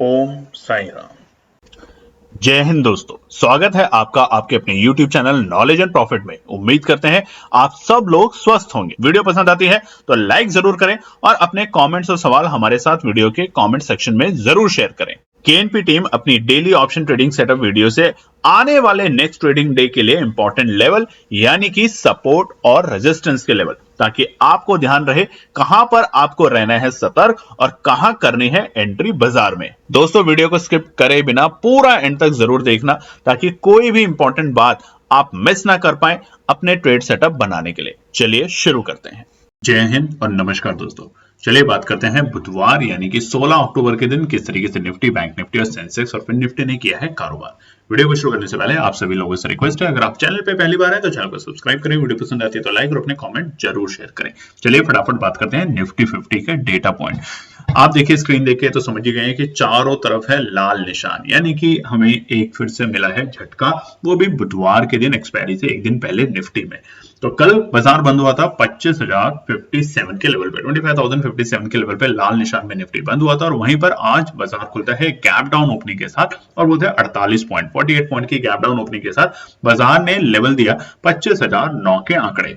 ओम साई राम। जय हिंद दोस्तों, स्वागत है आपका आपके अपने YouTube channel knowledge and profit में। उम्मीद करते हैं आप सब लोग स्वस्थ होंगे। वीडियो पसंद आती है तो लाइक जरूर करें और अपने कमेंट्स और सवाल हमारे साथ वीडियो के कमेंट सेक्शन में जरूर शेयर करें। केएनपी टीम अपनी daily option trading setup video से आने वाले नेक्स्ट ट्रेडिंग डे के लिए इंपॉर्टेंट लेवल यानी कि सपोर्ट और रेजिस्टेंस के लेवल, ताकि आपको ध्यान रहे कहां पर आपको रहना है सतर्क और कहां करनी है एंट्री बाजार में। दोस्तों, वीडियो को स्किप करे बिना पूरा एंड तक जरूर देखना ताकि कोई भी इंपॉर्टेंट बात आप मिस ना कर पाए अपने ट्रेड सेटअप बनाने के लिए। चलिए शुरू करते हैं। जय हिंद और नमस्कार दोस्तों। चलिए बात करते हैं बुधवार यानी कि 16 अक्टूबर के दिन किस तरीके से निफ्टी, बैंक निफ्टी और सेंसेक्स और फिर निफ्टी ने किया है कारोबार। वीडियो को शुरू करने से पहले आप सभी लोगों से रिक्वेस्ट है, अगर आप चैनल पे पहली बार है तो चैनल को सब्सक्राइब करें, वीडियो पसंद आती है तो लाइक और अपने कमेंट जरूर शेयर करें। चलिए फटाफट बात करते हैं निफ्टी 50 के डेटा पॉइंट। आप देखिए, स्क्रीन देखिए तो समझ गए कि चारों तरफ है लाल निशान, यानी कि हमें एक फिर से मिला है झटका, वो भी बुधवार के दिन एक्सपायरी से एक दिन पहले निफ्टी में। तो कल बाजार बंद हुआ था 25,057 के लेवल पे, 25,057 के लेवल पे लाल निशान में निफ्टी बंद हुआ था और वहीं पर आज बाजार खुलता है गैप डाउन ओपनिंग के साथ और वो थे 48 पॉइंट, 48 पॉइंट की गैप डाउन ओपनिंग के साथ बाजार ने लेवल दिया 25,009 के आंकड़े।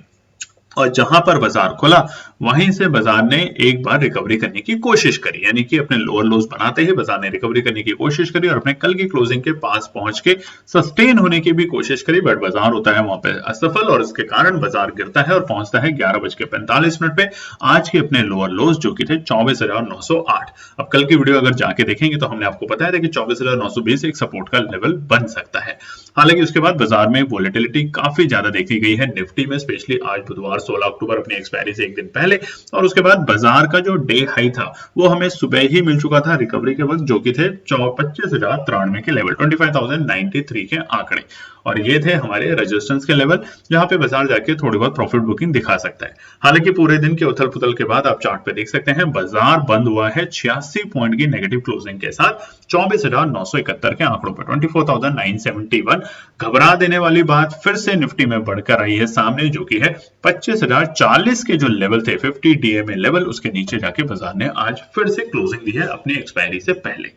और जहां पर बाजार खुला वहीं से बाजार ने एक बार रिकवरी करने की कोशिश करी, यानी कि अपने लोअर लोज बनाते ही बाजार ने रिकवरी करने की कोशिश करी और अपने कल की क्लोजिंग के पास पहुंच के सस्टेन होने की भी कोशिश करी, बट बाजार होता है वहां पे असफल और इसके कारण बाजार गिरता है और पहुंचता है 11:45 पे आज के अपने लोअर लोज जो कि थे 24,908। अब कल की वीडियो अगर जाके देखेंगे तो हमने आपको बताया था कि 24,920 एक सपोर्ट का लेवल बन सकता है। हालांकि उसके बाद बाजार में वोलेटिलिटी काफी ज्यादा देखी गई है निफ्टी में, स्पेशली आज बुधवार 16 अक्टूबर अपनी एक्सपायरी से एक दिन पहले, और उसके बाद बाजार का जो डे हाई था वो हमें सुबह ही मिल चुका था रिकवरी के वक्त, जो कि थे 25,093 के लेवल, 25,093 के आंकड़े, और ये थे हमारे रेजिस्टेंस के लेवल जहां पे बाजार जाके थोड़ी बहुत प्रॉफिट बुकिंग दिखा सकता है। हालांकि पूरे दिन के उथल पुथल के बाद आप चार्ट पे देख सकते हैं बाजार बंद हुआ है 86 पॉइंट की नेगेटिव क्लोजिंग के साथ 24,971 के आंकड़ों पर, 24,971। घबरा देने वाली बात फिर से निफ्टी में बढ़कर आई है सामने, जो कि है 25,040 के जो लेवल थे 50 डीएमए लेवल, उसके नीचे जाके बाजार ने आज फिर से क्लोजिंग दी है अपनी एक्सपायरी से पहले।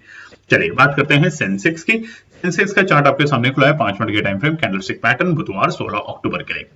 चलिए बात करते हैं सेंसेक्स की। सेंसेक्स का चार्ट आपके सामने खुला है 5 मिनट के टाइम फ्रेम, कैंडलस्टिक पैटर्न, बुधवार 16 अक्टूबर के लिए।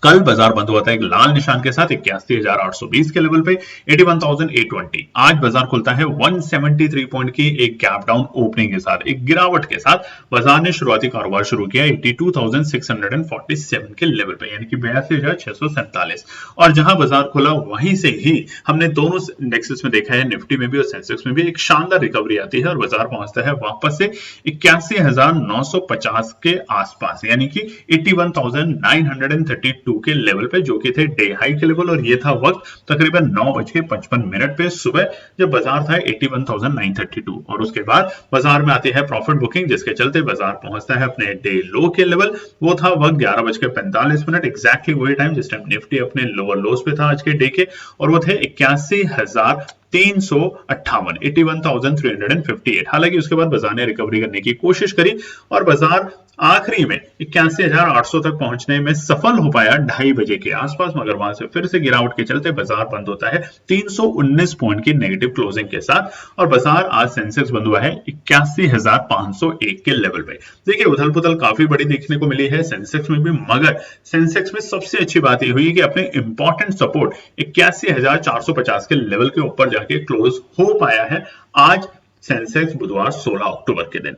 कल बाजार बंद हुआ था एक लाल निशान के साथ 81,820 के लेवल पे, 81,820। आज बाजार खुलता है 173 पॉइंट की एक गैप डाउन ओपनिंग के साथ, एक गिरावट के साथ बाजार ने शुरुआती कारोबार शुरू किया 82,647 के लेवल पे, यानी कि 82,647। और जहां बाजार खुला वहीं से ही हमने दोनों इंडेक्सेस में देखा है, निफ्टी में भी और सेंसेक्स में भी एक शानदार रिकवरी आती है और बाजार पहुंचता है वापस से 81,950 के आसपास, यानी कि 81,932 के लेवल पे, जो कि थे डे हाई के लेवल, और ये था वक्त तकरीबन 9:55 पे सुबह जब बाजार था 81,932। और उसके बाद बाजार में आती है प्रॉफिट बुकिंग, जिसके चलते बाजार पहुंचता है अपने डे लो के लेवल, वो था वक्त 11:45, एग्जैक्टली वही टाइम जिस टाइम निफ्टी अपने लोअर लोज पे था आज के डे के, और वो थे 81,358, 81,358। हालांकि उसके बाद बाजार ने रिकवरी करने की कोशिश करी और बाजार आखिरी में 81,800 तक पहुंचने में सफल हो पाया 2:30 बजे के आसपास, मगर वहां से फिर से गिरावट के चलते बाजार बंद होता है 319 पॉइंट की नेगेटिव क्लोजिंग के साथ और बाजार आज सेंसेक्स बंद हुआ है 81,501 के लेवल पे। देखिए, उथल पुथल काफी बड़ी देखने को मिली है सेंसेक्स में भी, मगर सेंसेक्स में सबसे अच्छी बात यह हुई कि अपने इंपॉर्टेंट सपोर्ट 81,450 के लेवल के ऊपर जाके क्लोज हो पाया है आज सेंसेक्स बुधवार 16 अक्टूबर के दिन।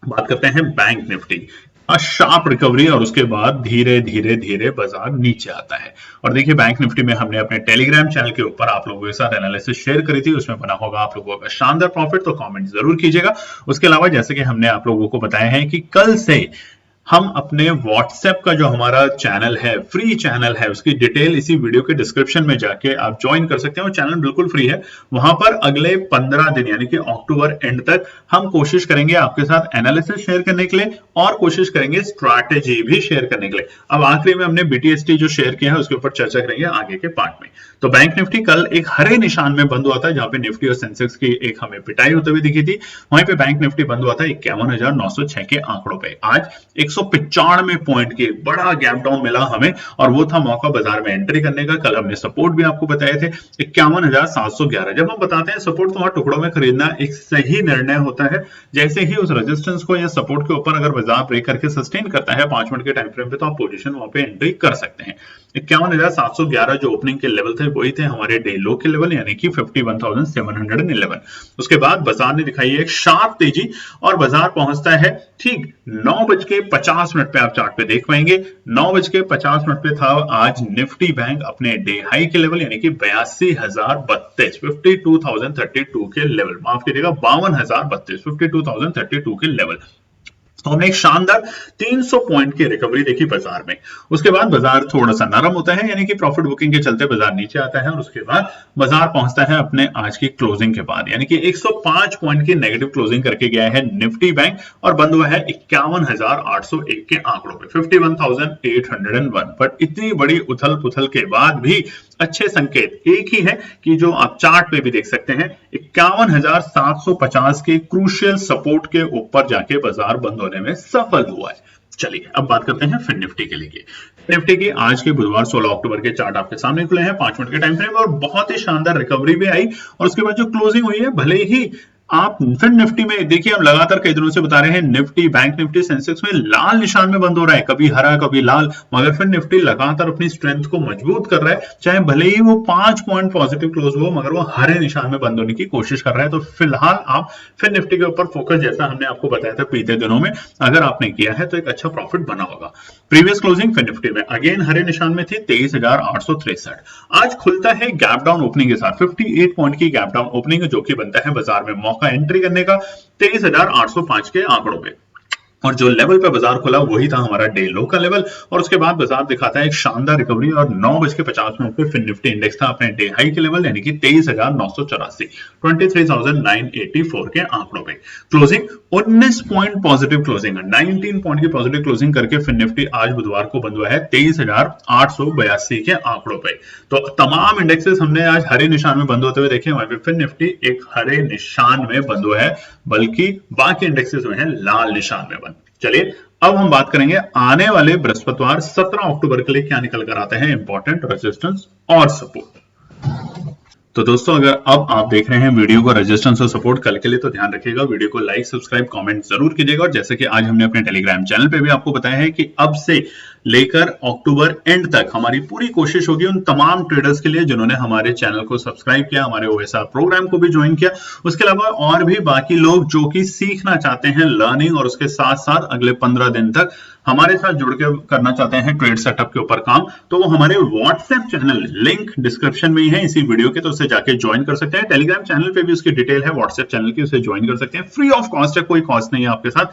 बात करते हैं बैंक निफ्टी। शार्प रिकवरी और उसके बाद धीरे धीरे धीरे बाजार नीचे आता है। और देखिए, बैंक निफ्टी में हमने अपने टेलीग्राम चैनल के ऊपर आप लोगों के साथ एनालिसिस शेयर करी थी, उसमें बना होगा आप लोगों का शानदार प्रॉफिट, तो कमेंट जरूर कीजिएगा। उसके अलावा जैसे कि हमने आप लोगों को बताया है कि कल से हम अपने व्हाट्सएप का जो हमारा चैनल है, फ्री चैनल है, उसकी डिटेल इसी वीडियो के डिस्क्रिप्शन में जाके आप ज्वाइन कर सकते हैं। वो चैनल बिल्कुल फ्री है। वहां पर अगले 15 दिन यानी कि अक्टूबर एंड तक हम कोशिश करेंगे आपके साथ एनालिसिस शेयर करने के लिए और कोशिश करेंगे स्ट्रैटेजी भी शेयर करने के लिए। अब आखिरी में हमने BTST जो शेयर किया है उसके ऊपर चर्चा करेंगे आगे के पार्ट में। तो बैंक निफ्टी कल एक हरे निशान में बंद हुआ था, जहां पे निफ्टी और सेंसेक्स की एक हमें पिटाई होते हुए दिखी थी। वहीं पे बैंक निफ्टी बंद हुआ था 51,906 के आंकड़ों पे। आज 195 पॉइंट के बड़ा गैप डाउन मिला हमें और वो था मौका बाजार में एंट्री करने का। कल हमने सपोर्ट भी आपको बताए थे 51,711। जब हम बताते हैं सपोर्ट तो वहां टुकड़ों में खरीदना एक सही निर्णय होता है। जैसे ही उस रेजिस्टेंस को या सपोर्ट के ऊपर अगर बाजार ब्रेक करके सस्टेन करता है 5 मिनट के टाइम फ्रेम पे, तो आप पोजीशन वहां पे एंट्री कर सकते हैं। 51,711 जो ओपनिंग के लेवल थे वही थे हमारे डे लो के लेवल, यानी कि 51,711। उसके बाद बाजार ने दिखाई है एक शार्प तेजी और बाजार पहुंचता है ठीक 9:50 पे। आप चार्ट पे देख पाएंगे 9:50 पे था आज निफ्टी बैंक अपने डे हाई के लेवल, यानी कि 82,032 52,032 के लेवल, माफ कीजिएगा 52,032 52,032 के लेवल। तो हमने एक शानदार 300 पॉइंट की रिकवरी देखी बाजार में। उसके बाद बाजार थोड़ा सा नरम होता है, यानी कि प्रॉफिट बुकिंग के चलते बाजार नीचे आता है और उसके बाद बाजार पहुंचता है अपने आज की क्लोजिंग के बाद, यानी कि 105 पॉइंट की नेगेटिव क्लोजिंग करके गया है निफ्टी बैंक और बंद हुआ है 51,801 के आंकड़ों पे, 51,801। बट इतनी बड़ी उथल पुथल के बाद भी अच्छे संकेत एक ही है कि जो आप चार्ट पे भी देख सकते हैं 51,750 के क्रूशियल सपोर्ट के ऊपर जाके बाजार बंद होने में सफल हुआ है। चलिए अब बात करते हैं फिर निफ्टी के लिए। निफ्टी की आज के बुधवार 16 अक्टूबर के चार्ट आपके सामने खुले हैं 5 मिनट के टाइम फ्रेम और बहुत ही शानदार रिकवरी भी आई और उसके बाद जो क्लोजिंग हुई है, भले ही आप फिर निफ्टी में देखिए, हम लगातार कई दिनों से बता रहे हैं निफ्टी बैंक निफ्टी सेंसेक्स में लाल निशान में बंद हो रहा है, कभी हरा कभी लाल, मगर फिर निफ्टी लगातार अपनी स्ट्रेंथ को मजबूत कर रहा है। चाहे भले ही वो 5 पॉइंट पॉजिटिव क्लोज हो मगर वो हरे निशान में बंद होने की कोशिश कर रहा है। तो फिलहाल आप फिर निफ्टी के ऊपर फोकस, जैसा हमने आपको बताया था बीते दिनों में, अगर आपने किया है तो एक अच्छा प्रॉफिट बना होगा। प्रीवियस क्लोजिंग फिर निफ्टी में अगेन हरे निशान में थी 23,863। आज खुलता है गैप डाउन ओपनिंग के साथ 58 पॉइंट की गैप डाउन ओपनिंग, जो कि बनता है बाजार में मौका एंट्री करने का 23,805 के आंकड़ों पे। और जो लेवल पे बाजार खुला वही था हमारा डे लो का लेवल और उसके बाद बाजार दिखाता है एक शानदार रिकवरी और 9:50 पे फिर निफ्टी इंडेक्स था अपने डे हाई के लेवल, यानी कि 23,984 23,984 के आंकड़ों पे। Closing 19 point positive closing, 19 point की पॉजिटिव क्लोजिंग करके फिर निफ्टी आज बुधवार को बंद हुआ है 23,882 के आंकड़ों पे। तो तमाम इंडेक्सेस हमने आज हरे निशान में बंद होते हुए देखे, वहां पे फिर निफ्टी एक हरे निशान में बंद हुआ है, बल्कि बाकी इंडेक्सेस में है लाल निशान में बंद। चलिए अब हम बात करेंगे आने वाले बृहस्पतिवार 17 अक्टूबर के लिए क्या निकल कर आते हैं इंपॉर्टेंट रेजिस्टेंस और सपोर्ट। तो दोस्तों अगर अब आप देख रहे हैं वीडियो को रेजिस्टेंस और सपोर्ट कल के लिए, तो ध्यान रखिएगा वीडियो को लाइक सब्सक्राइब कमेंट जरूर कीजिएगा। और जैसे कि आज हमने अपने टेलीग्राम चैनल पे भी आपको बताया है कि अब से लेकर अक्टूबर एंड तक हमारी पूरी कोशिश होगी उन तमाम ट्रेडर्स के लिए जिन्होंने हमारे चैनल को सब्सक्राइब किया, हमारे OSR प्रोग्राम को भी ज्वाइन किया, उसके अलावा और भी बाकी लोग जो कि सीखना चाहते हैं लर्निंग और उसके साथ साथ अगले 15 दिन तक हमारे साथ जुड़ के करना चाहते हैं ट्रेड सेटअप के ऊपर काम, तो वो हमारे व्हाट्सएप चैनल लिंक डिस्क्रिप्शन में ही है इसी वीडियो के, तो उसे जाके ज्वाइन कर सकते हैं। टेलीग्राम चैनल पे भी उसकी डिटेल है व्हाट्सएप चैनल की, उसे ज्वाइन कर सकते हैं, फ्री ऑफ कॉस्ट है, कोई कॉस्ट नहीं है आपके साथ।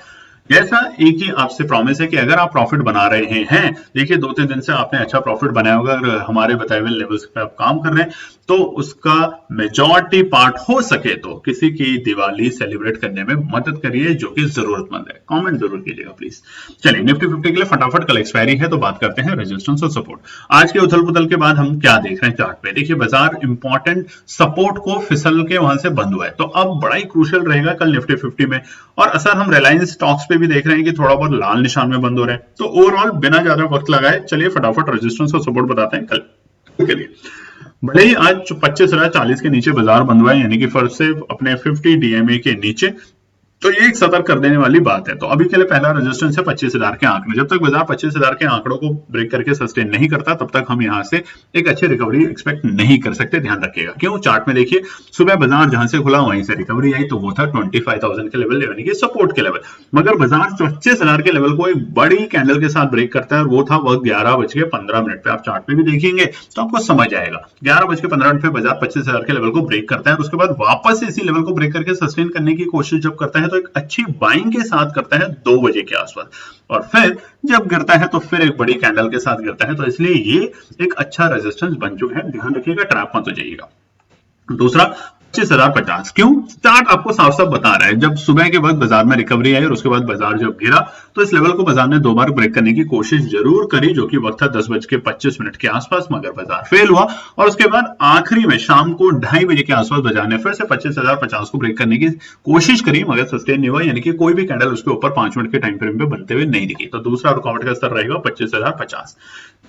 जैसा एक ही आपसे प्रॉमिस है कि अगर आप प्रॉफिट बना रहे हैं, देखिए 2-3 दिन से आपने अच्छा प्रॉफिट बनाया होगा, अगर हमारे बताए हुए लेवल्स पे आप काम कर रहे हैं तो उसका मेजॉरिटी पार्ट हो सके तो किसी की दिवाली सेलिब्रेट करने में मदद करिए जो कि जरूरतमंद है। कमेंट जरूर कीजिएगा प्लीज। चलिए निफ्टी 50 के लिए फटाफट कल एक्सपायरी है तो बात करते हैं रेजिस्टेंस और सपोर्ट। आज के उथल पुथल के बाद हम क्या देख रहे हैं चार्ट पे, देखिए बाजार इंपॉर्टेंट सपोर्ट को फिसल के वहां से बंद हुआ है, तो अब बड़ा ही क्रूशियल रहेगा कल निफ्टी 50 में। और असर हम रिलायंस स्टॉक्स पे भी देख रहे हैं कि थोड़ा बहुत लाल निशान में बंद हो रहे हैं। तो ओवरऑल बिना ज्यादा वक्त लगाए चलिए फटाफट रेजिस्टेंस और सपोर्ट बताते हैं कल के लिए। भले ही आज 25,040 के नीचे बाजार बंद हुआ है, यानी कि फर्स्ट से अपने 50 DMA के नीचे, तो ये एक सतर्क कर देने वाली बात है। तो अभी के लिए पहला रेजिस्टेंस है 25,000 के आंकड़े। जब तक बाजार 25,000 के आंकड़ों को ब्रेक करके सस्टेन नहीं करता तब तक हम यहां से एक अच्छी रिकवरी एक्सपेक्ट नहीं कर सकते, ध्यान रखिएगा। क्यों, चार्ट में देखिए सुबह बाजार जहां से खुला वहीं से रिकवरी आई, तो वो था 25,000 के लेवल, यानी कि सपोर्ट के लेवल। मगर बाजार 25,000 के लेवल को एक बड़ी कैंडल के साथ ब्रेक करता है और वो था वक्त 11:15 पे। आप चार्ट पे भी देखेंगे तो आपको समझ आएगा 11:15 पे बाजार 25,000 के लेवल को ब्रेक करता है और उसके बाद वापस इसी लेवल को ब्रेक करके सस्टेन करने की कोशिश जब करता है तो एक अच्छी बाइंग के साथ करता है 2 बजे के आसपास, और फिर जब गिरता है तो फिर एक बड़ी कैंडल के साथ गिरता है। तो इसलिए ये एक अच्छा रेजिस्टेंस बन चुका है, ध्यान रखिएगा, ट्रैप मत हो जाइएगा। दूसरा 25,050। क्यों? चार्ट आपको साफ साफ बता रहा है, जब सुबह के वक्त बाजार में रिकवरी आई और उसके बाद बाजार जब गिरा तो इस लेवल को बाजार ने 2 बार ब्रेक करने की कोशिश जरूर करी, जो कि वक्त था 10:25 के आसपास, मगर बाजार फेल हुआ और उसके बाद आखिरी में शाम को 2:30 बजे के आसपास बाजार ने फिर से 25,050 को ब्रेक करने की कोशिश करी, मगर सस्टेन नहीं हुआ, यानी कि कोई भी कैंडल उसके ऊपर 5 मिनट के टाइम फ्रेम पे बनते हुए नहीं दिखी। तो दूसरा रुकावट का स्तर रहेगा 25,050।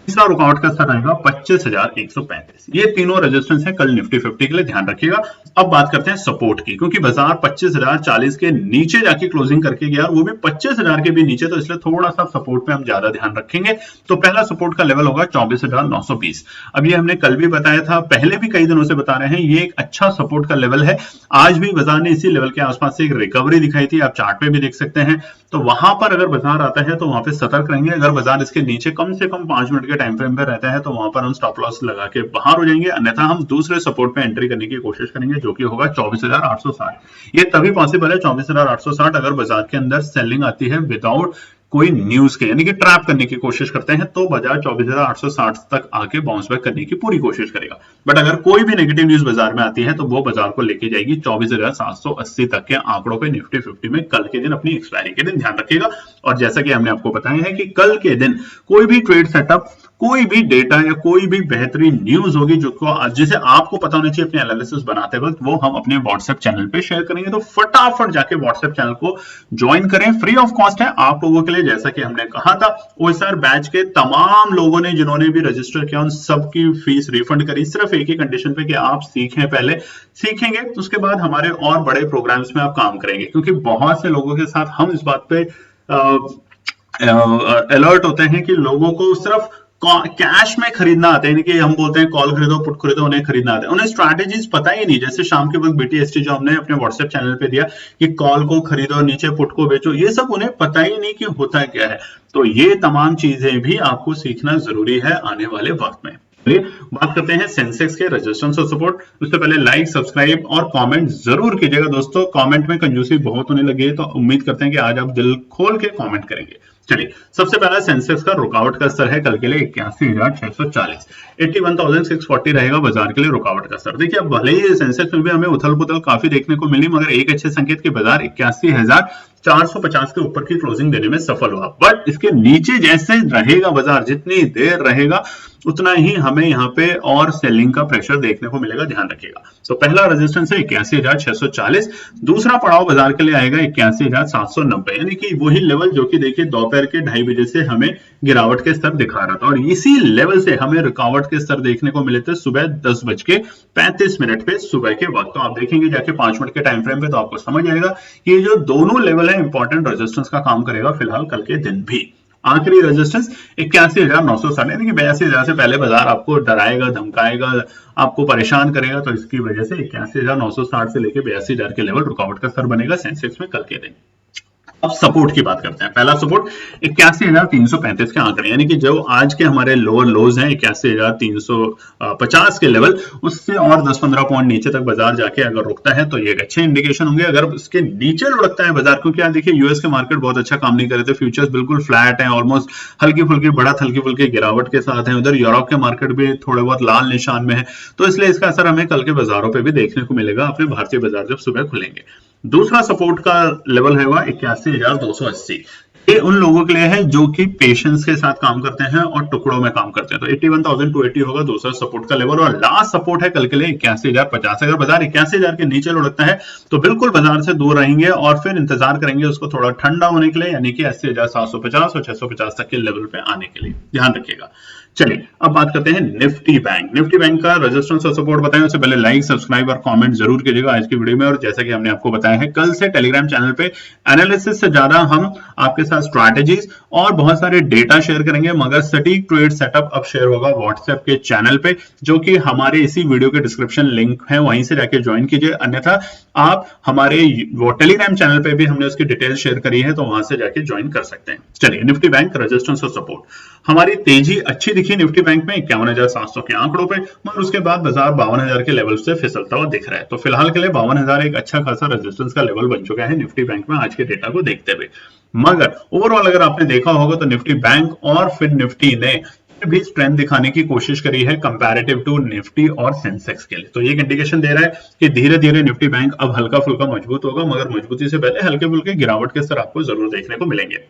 तीसरा रुकावट का स्तर रहेगा 25,135। ये तीनों रेजिस्टेंस है कल निफ्टी 50 के लिए, ध्यान रखिएगा। अब बात करते हैं सपोर्ट की, क्योंकि बाजार 25,040 के नीचे जाके क्लोजिंग करके गया, वो भी 25,000 के भी नीचे, तो इसलिए थोड़ा सा सपोर्ट पे हम ज्यादा ध्यान रखेंगे। तो पहला सपोर्ट का लेवल होगा 24,920। अब ये हमने कल भी बताया था, पहले भी कई दिनों से बता रहे हैं, ये एक अच्छा सपोर्ट का लेवल है। आज भी बाजार ने इसी लेवल के आसपास से एक रिकवरी दिखाई थी, आप चार्ट पे भी देख सकते हैं। तो वहां पर अगर बाजार आता है तो वहां पे सतर्क रहेंगे। अगर बाजार इसके नीचे कम से कम 5 मिनट के टाइम फ्रेम पे रहता है तो वहां पर हम स्टॉप लॉस लगा के बाहर हो जाएंगे, अन्यथा हम दूसरे सपोर्ट पे एंट्री करने की कोशिश करेंगे, जो कि होगा 24,860। ये तभी पॉसिबल है 24,860 अगर बाजार के अंदर सेलिंग आती है विदाउट कोई न्यूज के, यानी कि ट्रैप करने की कोशिश करते हैं, तो बाजार 24,860 तक आके बाउंस बैक करने की पूरी कोशिश करेगा। बट अगर कोई भी नेगेटिव न्यूज बाजार में आती है तो वो बाजार को लेके जाएगी 24,780 तक के आंकड़ों पे निफ्टी 50 में कल के दिन, अपनी एक्सपायरी के दिन, ध्यान रखिएगा। और जैसा कि हमने आपको बताया है कि कल के दिन कोई भी ट्रेड सेटअप, कोई भी डेटा या कोई भी बेहतरीन न्यूज होगी जिसे आपको पता होना चाहिए अपने एनालिसिस बनाते वक्त, वो हम अपने व्हाट्सएप चैनल पे शेयर करेंगे। तो फटाफट जाके व्हाट्सएप चैनल को ज्वाइन करें, फ्री ऑफ कॉस्ट है आप लोगों के लिए। जैसा कि हमने कहा था, ओएसआर बैच के तमाम लोगों ने जिन्होंने भी रजिस्टर किया उन सबकी फीस रिफंड करी, सिर्फ एक ही कंडीशन पे कि आप सीखें, पहले सीखेंगे उसके बाद हमारे और बड़े प्रोग्राम्स में आप काम करेंगे। क्योंकि बहुत से लोगों के साथ हम इस बात पे अलर्ट होते हैं कि लोगों को सिर्फ कैश में खरीदना आता है, कि हम बोलते हैं कॉल खरीदो पुट खरीदो, उन्हें खरीदना आता है, उन्हें स्ट्रैटेजीज पता ही नहीं। जैसे शाम के वक्त बीटीएसटी जो हमने अपने व्हाट्सएप चैनल पे दिया कि कॉल को खरीदो नीचे पुट को बेचो, ये सब उन्हें पता ही नहीं कि होता क्या है। तो ये तमाम चीजें भी आपको सीखना जरूरी है आने वाले वक्त में। बात करते हैं सेंसेक्स के रेजिस्टेंस और सपोर्ट। उससे पहले लाइक, सब्सक्राइब और कमेंट जरूर कीजिएगा दोस्तों। कमेंट में कंजूसी बहुत होने लगी है, तो उम्मीद करते हैं कि आज आप दिल खोल के कमेंट करेंगे। चलिए, सबसे पहला सेंसेक्स का रुकावट का स्तर है कल के लिए 81,640, 81,640 रहेगा बाजार के लिए रुकावट का स्तर। देखिए, अब भले ही सेंसेक्स में भी हमें उथल पुथल काफी देखने को मिली, मगर एक अच्छे संकेत के बाजार 81,450 के ऊपर की क्लोजिंग देने में सफल हुआ। बट इसके नीचे जैसे रहेगा बाजार, जितनी देर रहेगा उतना ही हमें यहाँ पे और सेलिंग का प्रेशर देखने को मिलेगा, ध्यान रखिएगा। तो पहला रेजिस्टेंस है 81,640, दूसरा पड़ाव बाजार के लिए आएगा 81,790, यानी कि वही लेवल जो कि देखिए दोपहर के 2:30 बजे से हमें गिरावट के स्तर दिखा रहा था, और इसी लेवल से हमें रुकावट के स्तर देखने को मिले थे सुबह 10:35 पे सुबह के वक्त। तो आप देखेंगे जाके 5 मिनट के टाइम फ्रेम पे, तो आपको समझ आएगा कि ये जो दोनों लेवल है इंपॉर्टेंट रेजिस्टेंस का काम करेगा फिलहाल कल के दिन भी। आखिरी रेजिस्टेंस 81,960, यानी कि 82,000 से पहले बाजार आपको डराएगा, धमकाएगा, आपको परेशान करेगा, तो इसकी वजह से 81,960 से लेकर 82,000 के लेवल रुकावट का स्तर बनेगा सेंसेक्स में कल के दिन। अब सपोर्ट की बात करते हैं। पहला सपोर्ट 81,335 के आंकड़े, यानी कि जो आज के हमारे लोअर लोज हैं 81,350 के लेवल, उससे और 10-15 पॉइंट नीचे तक बाजार जाके अगर रुकता है तो ये एक अच्छे इंडिकेशन होंगे। अगर इसके नीचे लुढ़कता है बाजार, क्योंकि यहाँ देखिए यूएस के मार्केट बहुत अच्छा काम नहीं कर रहे थे, फ्यूचर्स बिल्कुल फ्लैट है, ऑलमोस्ट हल्की फुल्की बढ़त हल्की फुल्की गिरावट के साथ है। उधर यूरोप के मार्केट भी थोड़े बहुत लाल निशान में है, तो इसलिए इसका असर हमें कल के बाजारों पर भी देखने को मिलेगा, अपने भारतीय बाजार जब सुबह खुलेंगे। दूसरा सपोर्ट का लेवल है 81,280। ये उन लोगों के लिए है जो कि पेशेंस के साथ काम करते हैं और टुकड़ों में काम करते हैं, तो 81,280 होगा दूसरा सपोर्ट का लेवल। और लास्ट सपोर्ट है कल के लिए 81,050। अगर बाजार 81,000 के नीचे लुढ़कता है तो बिल्कुल बाजार से दूर रहेंगे और फिर इंतजार करेंगे उसको थोड़ा ठंडा होने के लिए, यानी कि 80,750 और 650 तक के लेवल पे आने के लिए, ध्यान रखिएगा। चलिए, अब बात करते हैं निफ्टी बैंक। निफ्टी बैंक का रेजिस्टेंस और सपोर्ट बताएं, उससे पहले लाइक, सब्सक्राइब और कमेंट जरूर कीजिएगा आज की वीडियो में। और जैसा कि हमने आपको बताया है, कल से टेलीग्राम चैनल पे एनालिसिस से ज्यादा हम आपके साथ स्ट्रैटेजीज और बहुत सारे डेटा शेयर करेंगे, मगर सटीक ट्रेड सेटअप अब शेयर होगा व्हाट्सएप के चैनल पे, जो कि हमारे इसी वीडियो के डिस्क्रिप्शन लिंक है, वहीं से जाके ज्वाइन कीजिए। अन्यथा आप हमारे टेलीग्राम चैनल पे भी हमने उसकी डिटेल शेयर करी है, तो वहां से जाके ज्वाइन कर सकते हैं। चलिए, निफ्टी बैंक रेजिस्टेंस और सपोर्ट। हमारी तेजी अच्छी दिखी निफ्टी बैंक में 51,700 के आंकड़ों पे, मगर उसके बाद बाजार 52,000 के लेवल से फिसलता हुआ दिख रहा है। तो फिलहाल के लिए 52,000 एक अच्छा खासा रेजिस्टेंस का लेवल बन चुका है निफ्टी बैंक में आज के डेटा को देखते हुए। मगर ओवरऑल अगर आपने देखा होगा तो निफ्टी बैंक और फिर निफ्टी ने भी स्ट्रेंथ दिखाने की कोशिश करी है कंपैरेटिव टू निफ्टी और सेंसेक्स के लिए। तो ये एक इंडिकेशन दे रहा है कि धीरे धीरे निफ्टी बैंक अब हल्का फुल्का मजबूत होगा, मगर मजबूती से पहले हल्के फुल्के गिरावट के स्तर आपको जरूर देखने को मिलेंगे।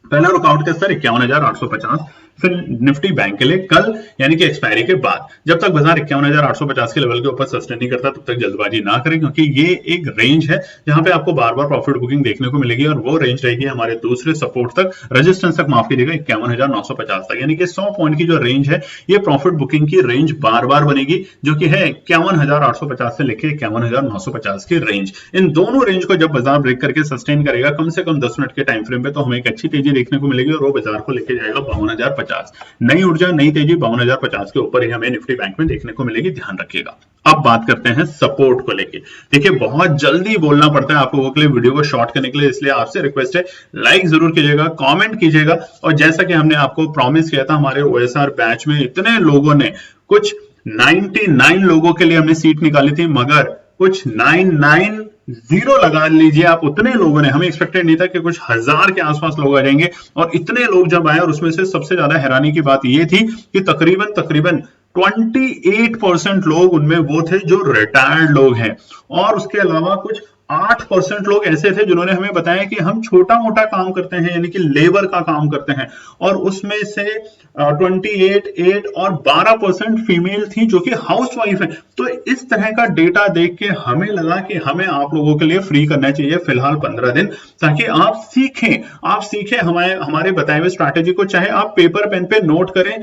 पहला रुकावट का स्तर 51,850, फिर निफ्टी बैंक के लिए कल यानी कि एक्सपायरी के बाद जब तक बाजार 51,850 के लेवल के ऊपर सस्टेन नहीं करता तब तक जल्दबाजी ना करें, क्योंकि ये एक रेंज है जहां पे आपको बार बार प्रॉफिट बुकिंग देखने को मिलेगी और वो रेंज रहेगी हमारे दूसरे सपोर्ट तक, रेजिस्टेंस तक, माफ कीजिएगा 51,950 तक, यानी कि 100 पॉइंट की जो रेंज है ये प्रॉफिट बुकिंग की रेंज बार बार बनेगी, जो कि है 51,850 से लेकर 51,950 की रेंज। इन दोनों रेंज को जब बाजार ब्रेक करके सस्टेन करेगा कम से कम 10 मिनट के टाइम फ्रेम पे, तो हमें एक अच्छी तेजी देखने को मिलेगी और वो बाजार को लेके जाएगा 52,050। नई ऊर्जा, नई तेजी 52,050 के ऊपर ही हमें निफ्टी बैंक में देखने को मिलेगी, ध्यान रखिएगा। अब बात करते हैं सपोर्ट को लेके। देखिए बहुत जल्दी बोलना पड़ता है आप लोगों के लिए वीडियो को शॉर्ट करने के लिए, इसलिए आपसे रिक्वेस्ट है लाइक जरूर कीजिएगा, कमेंट कीजिएगा, और जैसा कि हमने आपको प्रॉमिस किया था हमारे ओएसआर बैच में इतने लोगों ने, कुछ 99 लोगों के लिए हमने सीट निकाली थी, मगर कुछ 990 लगा लीजिए आप, उतने लोगों ने, हमें एक्सपेक्टेड नहीं था कि कुछ 1000 के आसपास लोग आ जाएंगे, और इतने लोग जब आए, और उसमें से सबसे ज्यादा हैरानी की बात यह थी कि तकरीबन 28% लोग उनमें वो थे जो रिटायर्ड लोग हैं, और उसके अलावा कुछ 8% लोग ऐसे थे जिन्होंने हमें बताया कि हम छोटा मोटा काम करते हैं, यानी कि लेबर का काम करते हैं, और उसमें से 28 और 12% फीमेल थी जो कि हाउसवाइफ है। तो इस तरह का डेटा देख के हमें लगा कि हमें आप लोगों के लिए फ्री करना चाहिए फिलहाल 15 दिन, ताकि आप सीखें हमारे बताए हुए स्ट्रैटेजी को, चाहे आप पेपर पेन पे नोट करें,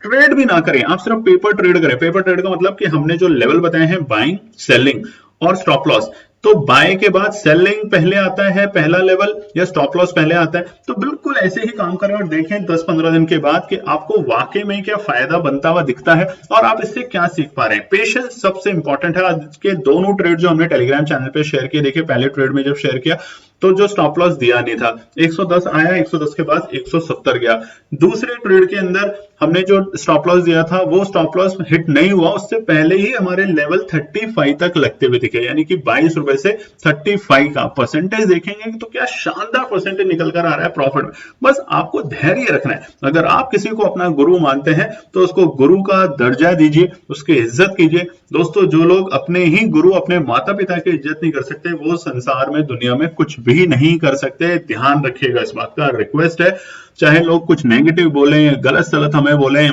ट्रेड भी ना करें, आप सिर्फ पेपर ट्रेड करें। पेपर ट्रेड का मतलब कि हमने जो लेवल बताए हैं बाइंग, सेलिंग और स्टॉप लॉस, तो बाय के बाद सेलिंग पहले आता है, पहला लेवल, या स्टॉप लॉस पहले आता है, तो बिल्कुल ऐसे ही काम करें और देखें 10-15 दिन के बाद कि आपको वाकई में क्या फायदा बनता हुआ दिखता है और आप इससे क्या सीख पा रहे हैं। पेशेंस सबसे इंपॉर्टेंट है। आज के दोनों ट्रेड जो हमने टेलीग्राम चैनल पे शेयर किए, देखिए पहले ट्रेड में जब शेयर किया तो जो स्टॉप लॉस दिया नहीं था, 110 आया, 110 के बाद 170 गया। दूसरे ट्रेड के अंदर हमने जो स्टॉप लॉस दिया था वो स्टॉप लॉस हिट नहीं हुआ, उससे पहले ही हमारे लेवल 35 तक लगते हुए दिखे, यानी कि 22 रुपए से 35 का परसेंटेज देखेंगे तो क्या शानदार परसेंटेज निकल कर आ रहा है प्रॉफिट में। बस आपको धैर्य रखना है। अगर आप किसी को अपना गुरु मानते हैं तो उसको गुरु का दर्जा दीजिए, उसकी इज्जत कीजिए। दोस्तों, जो लोग अपने ही गुरु, अपने माता पिता की इज्जत नहीं कर सकते, वो संसार में, दुनिया में कुछ भी नहीं कर सकते। ध्यान रखिएगा, इस बात का रिक्वेस्ट है। चाहे लोग कुछ नेगेटिव बोले, गलत सलत हमें बोले,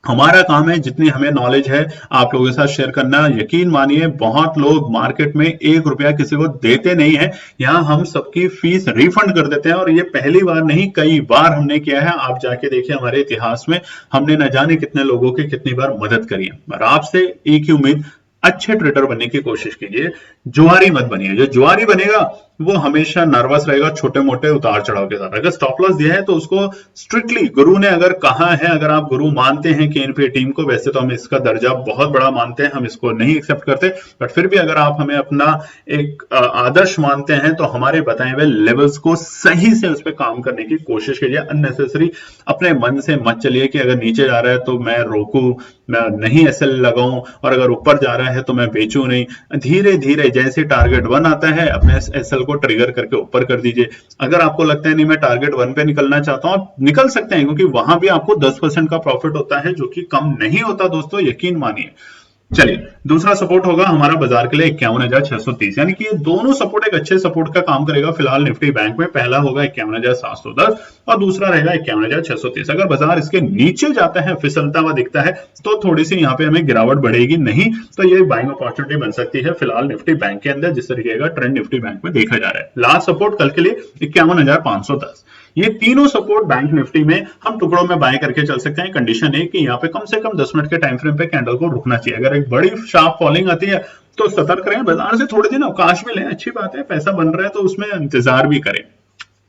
हमारा काम है जितनी हमें नॉलेज है आप लोगों के साथ शेयर करना। यकीन मानिए बहुत लोग मार्केट में 1 रुपया किसी को देते नहीं है, यहाँ हम सबकी फीस रिफंड कर देते हैं, और ये पहली बार नहीं कई बार हमने किया है। आप जाके देखिए हमारे इतिहास में हमने न जाने कितने लोगों की कितनी बार मदद करी है। और आपसे एक ही उम्मीद, अच्छे ट्रेडर बनने की कोशिश कीजिए, जुआरी मत बनिए। जो जुआरी बनेगा वो हमेशा नर्वस रहेगा छोटे मोटे उतार चढ़ाव के साथ। अगर स्टॉप लॉस दिया है तो उसको स्ट्रिक्टली गुरु ने अगर कहा है, अगर आप गुरु मानते हैं केएनपी टीम को, वैसे तो हम इसका दर्जा बहुत बड़ा मानते हैं, हम इसको नहीं एक्सेप्ट करते, बट फिर भी अगर आप हमें अपना एक आदर्श मानते हैं तो हमारे बताए हुए लेवल्स को सही से उस पर काम करने की कोशिश कीजिए। अननेसेसरी अपने मन से मत चलिए कि अगर नीचे जा रहा है तो मैं रोकूं, मैं नहीं एसएल लगाऊं, और अगर ऊपर जा रहा है तो मैं बेचूं नहीं। धीरे धीरे जैसे टारगेट 1 आता है अपने एसएल को ट्रिगर करके ऊपर कर दीजिए। अगर आपको लगता है नहीं मैं टारगेट 1 पे निकलना चाहता हूं, आप निकल सकते हैं, क्योंकि वहां भी आपको 10% का प्रॉफिट होता है, जो कि कम नहीं होता दोस्तों, यकीन मानिए। चलिए, दूसरा सपोर्ट होगा हमारा बाजार के लिए 51,630, यानी कि ये दोनों सपोर्ट एक अच्छे सपोर्ट का काम करेगा फिलहाल निफ्टी बैंक में। पहला होगा 51,710 और दूसरा रहेगा 51,630। अगर बाजार इसके नीचे जाता है, फिसलता हुआ दिखता है, तो थोड़ी सी यहाँ पे हमें गिरावट बढ़ेगी, नहीं तो ये बाइंग अपॉर्चुनिटी बन सकती है फिलहाल निफ्टी बैंक के अंदर, जिस तरीके का ट्रेंड निफ्टी बैंक में देखा जा रहा है। लास्ट सपोर्ट कल के लिए 51,510। ये तीनों सपोर्ट बैंक निफ्टी में हम टुकड़ों में बाय करके चल सकते हैं। कंडीशन है कि यहाँ पे कम से कम 10 मिनट के टाइम फ्रेम पे कैंडल को रुकना चाहिए। अगर एक बड़ी शार्प फॉलिंग आती है तो सतर्क रहें, बाजार से थोड़े दिन अवकाश में लें, अच्छी बात है, पैसा बन रहा है तो उसमें इंतजार भी करें।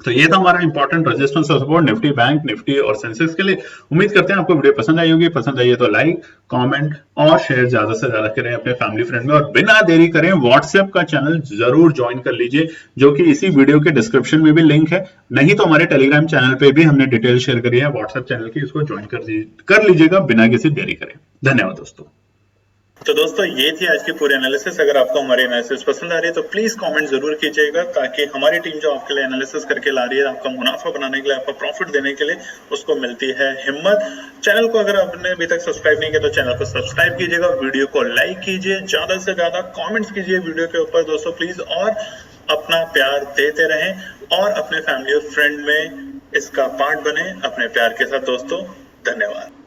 तो ये था हमारा इंपॉर्टेंट रेजिस्टेंस और सपोर्ट निफ्टी बैंक, निफ्टी और सेंसेक्स के लिए। उम्मीद करते हैं आपको वीडियो पसंद आई होगी। पसंद आई है तो लाइक, कमेंट और शेयर ज्यादा से ज्यादा करें अपने फैमिली फ्रेंड में, और बिना देरी करें व्हाट्सएप का चैनल जरूर ज्वाइन कर लीजिए, जो कि इसी वीडियो के डिस्क्रिप्शन में भी लिंक है। नहीं तो हमारे टेलीग्राम चैनल पे भी हमने डिटेल शेयर करी है व्हाट्सएप चैनल की, इसको ज्वाइन कर लीजिएगा बिना किसी देरी करें। धन्यवाद दोस्तों। तो दोस्तों ये थी आज की पूरी एनालिसिस। अगर आपको हमारी एनालिसिस पसंद आ रही है तो प्लीज कमेंट जरूर कीजिएगा, ताकि हमारी टीम जो आपके लिए एनालिसिस करके ला रही है, आपका मुनाफा बनाने के लिए, आपका प्रॉफिट देने के लिए, उसको मिलती है हिम्मत। चैनल को अगर आपने अभी तक सब्सक्राइब नहीं किया तो चैनल को सब्सक्राइब कीजिएगा, वीडियो को लाइक कीजिए, ज्यादा से ज्यादा कॉमेंट्स कीजिए वीडियो के ऊपर दोस्तों प्लीज, और अपना प्यार देते रहें और अपने फैमिली और फ्रेंड में इसका पार्ट बने अपने प्यार के साथ दोस्तों। धन्यवाद।